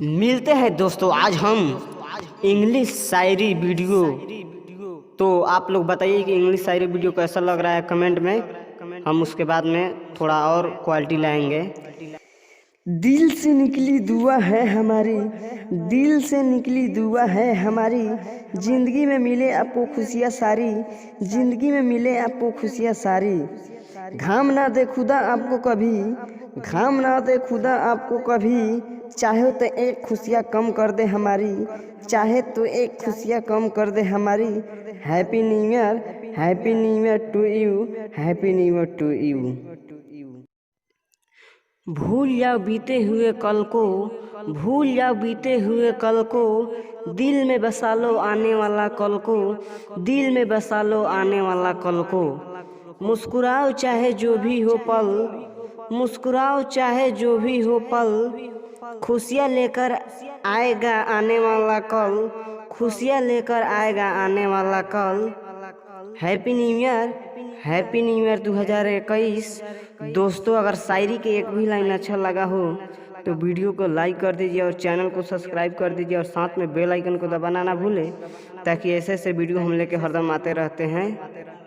मिलते हैं दोस्तों, आज हम इंग्लिश शायरी वीडियो। तो आप लोग बताइए कि इंग्लिश शायरी वीडियो कैसा लग रहा है कमेंट में। हम उसके बाद में थोड़ा और क्वालिटी लाएंगे। दिल से निकली दुआ है हमारी, दिल से निकली दुआ है हमारी, जिंदगी में मिले आपको खुशियाँ सारी, जिंदगी में मिले आपको खुशियाँ सारी। घाम ना दे खुदा आपको कभी, घाम ना दे खुदा आपको कभी, चाहे तो एक खुशियाँ कम कर दे हमारी, चाहे तो एक खुशियाँ कम कर दे हमारी। Happy new year, happy new year to you, happy new year to you. भूल जाओ बीते हुए कल को, भूल जाओ बीते हुए कल को, दिल में बसा लो आने वाला कल को, दिल में बसा लो आने वाला कल को। मुस्कुराओ चाहे जो भी हो पल, मुस्कुराओ चाहे जो भी हो पल, खुशियाँ लेकर आएगा आने वाला कल, खुशियाँ लेकर आएगा आने वाला कल। Happy new year, happy new year 2021। दोस्तों, अगर शायरी के एक भी लाइन अच्छा लगा हो तो वीडियो को लाइक कर दीजिए और चैनल को सब्सक्राइब कर दीजिए और साथ में बेल आइकन को दबाना ना भूलें, ताकि ऐसे ऐसे वीडियो हम लेके हरदम आते रहते हैं।